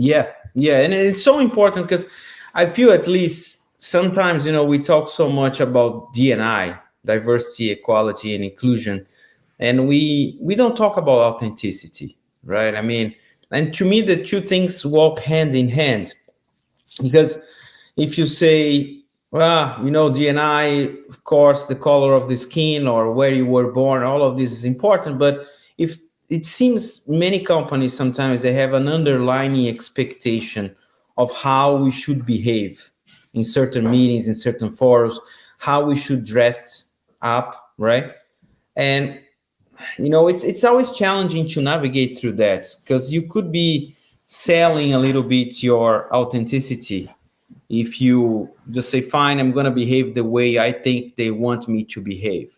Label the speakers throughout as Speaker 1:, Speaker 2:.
Speaker 1: Yeah, and it's so important because I feel at least sometimes we talk so much about D&I, diversity, equality, and inclusion, and we don't talk about authenticity, right? I mean, and to me, the two things walk hand in hand because if you say, well, D&I, of course, the color of the skin or where you were born, all of this is important. But if it seems many companies sometimes they have an underlying expectation of how we should behave in certain meetings, in certain forums, how we should dress up, right? And it's always challenging to navigate through that because you could be selling a little bit your authenticity if you just say, fine, I'm going to behave the way I think they want me to behave,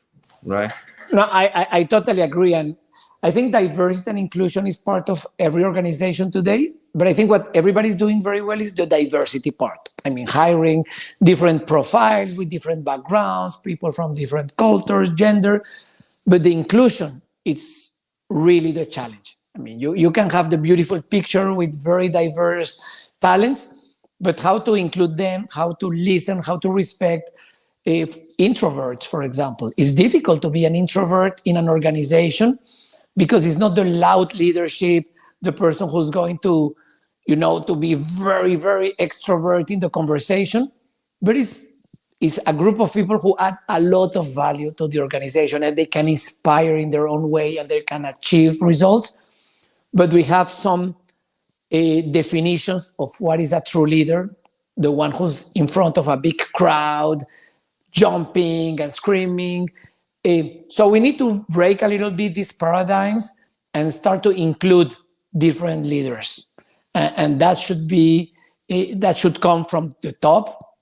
Speaker 1: right?
Speaker 2: No, I totally agree. And I think diversity and inclusion is part of every organization today. But I think what everybody's doing very well is the diversity part. I mean, hiring different profiles with different backgrounds, people from different cultures, gender. But the inclusion, it's really the challenge. I mean, you can have the beautiful picture with very diverse talents, but how to include them, how to listen, how to respect. If introverts, for example, it's difficult to be an introvert in an organization because it's not the loud leadership, the person who's going to, to be very, very extrovert in the conversation, but it's a group of people who add a lot of value to the organization and they can inspire in their own way and they can achieve results. But we have some definitions of what is a true leader, the one who's in front of a big crowd, jumping and screaming. So we need to break a little bit these paradigms and start to include different leaders. And that should come from the top.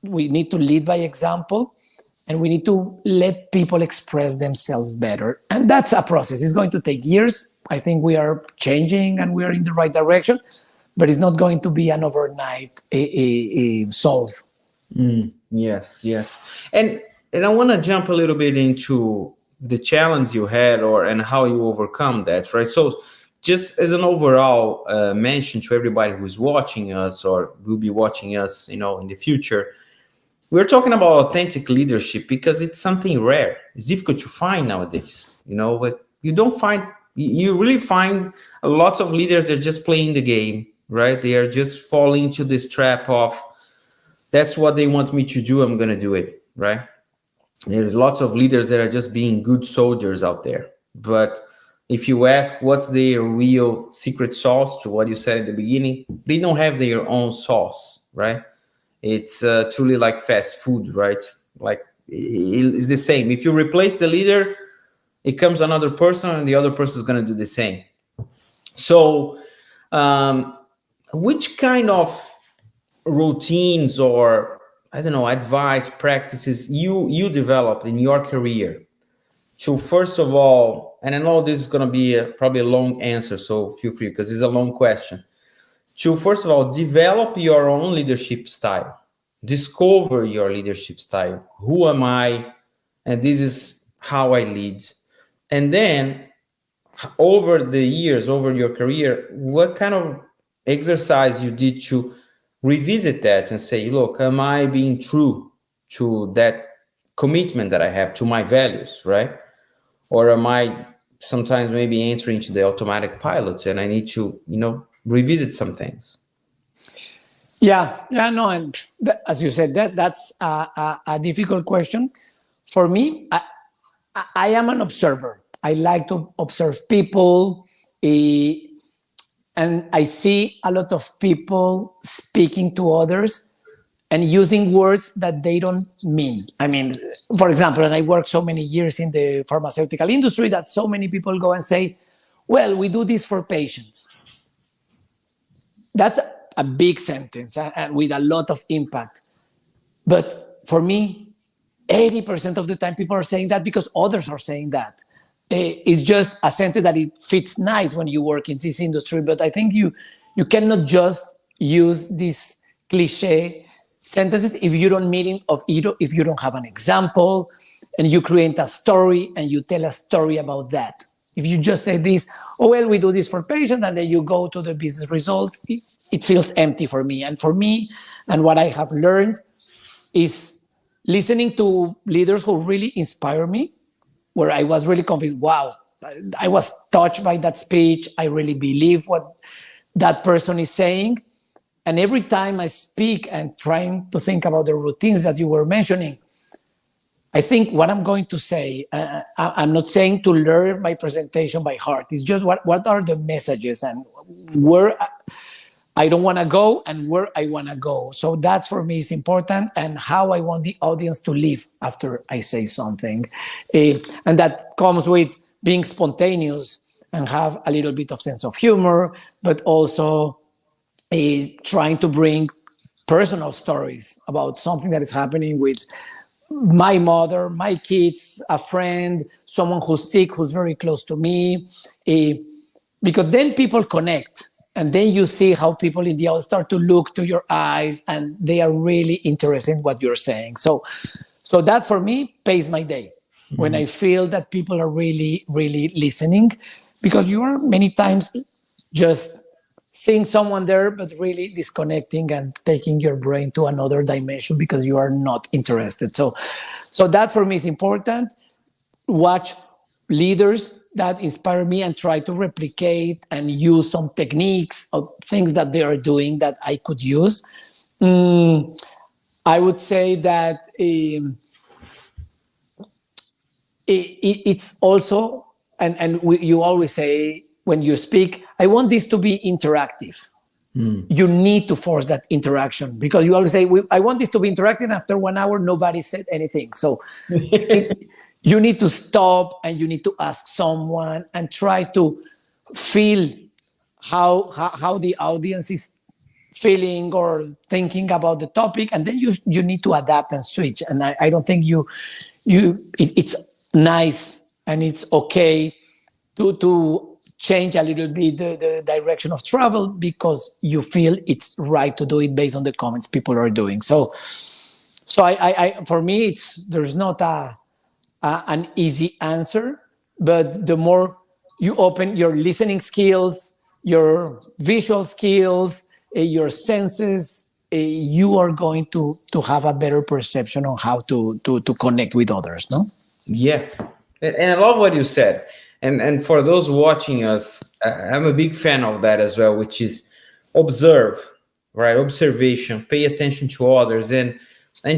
Speaker 2: We need to lead by example and we need to let people express themselves better. And that's a process. It's going to take years. I think we are changing and we are in the right direction, but it's not going to be an overnight solve.
Speaker 1: Yes. And I want to jump a little bit into the challenge you had and how you overcome that, right? So just as an overall mention to everybody who's watching us or will be watching us, in the future, we're talking about authentic leadership because it's something rare. It's difficult to find nowadays, but you really find lots of leaders that are just playing the game, right? They are just falling into this trap of, that's what they want me to do, I'm going to do it, right? There's lots of leaders that are just being good soldiers out there. But if you ask what's their real secret sauce to what you said at the beginning, they don't have their own sauce, right? It's truly like fast food, right? Like it's the same. If you replace the leader, it comes another person and the other person is going to do the same. So which kind of routines or, I don't know, advice, practices you developed in your career to, first of all, and I know this is going to be probably a long answer, so feel free because it's a long question, to, first of all, develop your own leadership style, discover your leadership style. Who am I? And this is how I lead. And then over the years, over your career, what kind of exercise you did to revisit that and say, look, am I being true to that commitment that I have to my values, right? Or am I sometimes maybe entering into the automatic pilot and I need to, revisit some things?
Speaker 2: No, and as you said, that's a difficult question. For me, I am an observer. I like to observe people, and I see a lot of people speaking to others and using words that they don't mean. I mean, for example, and I worked so many years in the pharmaceutical industry that so many people go and say, well, we do this for patients. That's a big sentence and with a lot of impact. But for me, 80% of the time people are saying that because others are saying that. It's just a sentence that it fits nice when you work in this industry. But I think you cannot just use these cliche sentences if you don't mean it, if you don't have an example and you create a story and you tell a story about that. If you just say this, oh, well, we do this for patients, and then you go to the business results, it feels empty for me. And for me, and what I have learned is listening to leaders who really inspire me, where I was really convinced, wow, I was touched by that speech. I really believe what that person is saying. And every time I speak and trying to think about the routines that you were mentioning, I think what I'm going to say, I'm not saying to learn my presentation by heart. It's just what are the messages and where I don't want to go and where I want to go. So that's for me is important, and how I want the audience to live after I say something. And that comes with being spontaneous and have a little bit of sense of humor, but also trying to bring personal stories about something that is happening with my mother, my kids, a friend, someone who's sick, who's very close to me, because then people connect. And then you see how people in the audience start to look to your eyes and they are really interested in what you're saying. So that for me pays my day when I feel that people are really, really listening, because you are many times just seeing someone there, but really disconnecting and taking your brain to another dimension because you are not interested. So that for me is important. Watch leaders that inspire me and try to replicate and use some techniques or things that they are doing that I could use. I would say that it's also, you always say when you speak, I want this to be interactive. You need to force that interaction, because you always say, I want this to be interactive. After 1 hour, nobody said anything. So you need to stop and you need to ask someone and try to feel how the audience is feeling or thinking about the topic, and then you need to adapt and switch. And I don't think it's nice and it's okay to change a little bit the direction of travel because you feel it's right to do it based on the comments people are doing. So I for me, there's not an easy answer, but the more you open your listening skills, your visual skills, your senses, you are going to have a better perception on how to connect with others, no?
Speaker 1: Yes. And I love what you said. And for those watching us, I'm a big fan of that as well, which is observe, right? Observation, pay attention to others, and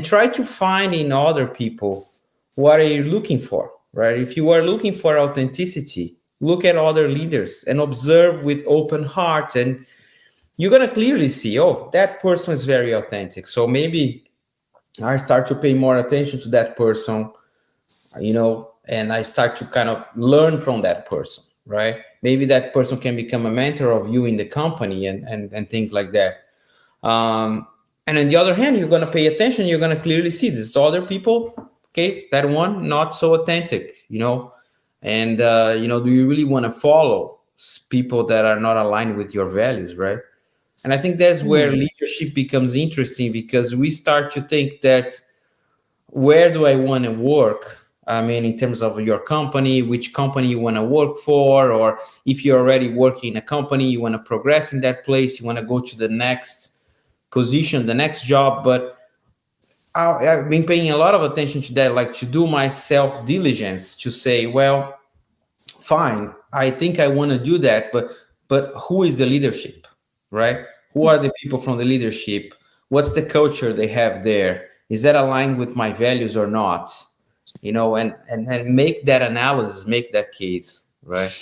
Speaker 1: try to find in other people what are you looking for, right? If you are looking for authenticity, look at other leaders and observe with open heart, and you're going to clearly see, oh, that person is very authentic. So maybe I start to pay more attention to that person, and I start to kind of learn from that person, right? Maybe that person can become a mentor of you in the company and things like that. And on the other hand, you're going to pay attention. You're going to clearly see this other people. Okay, that one, not so authentic, and, do you really want to follow people that are not aligned with your values, right? And I think that's where leadership becomes interesting, because we start to think that, where do I want to work? I mean, in terms of your company, which company you want to work for, or if you're already working in a company, you want to progress in that place, you want to go to the next position, the next job. But I've been paying a lot of attention to that, like to do my self-diligence, to say, well, fine, I think I want to do that, but who is the leadership, right? Who are the people from the leadership? What's the culture they have there? Is that aligned with my values or not? And make that analysis, make that case, right?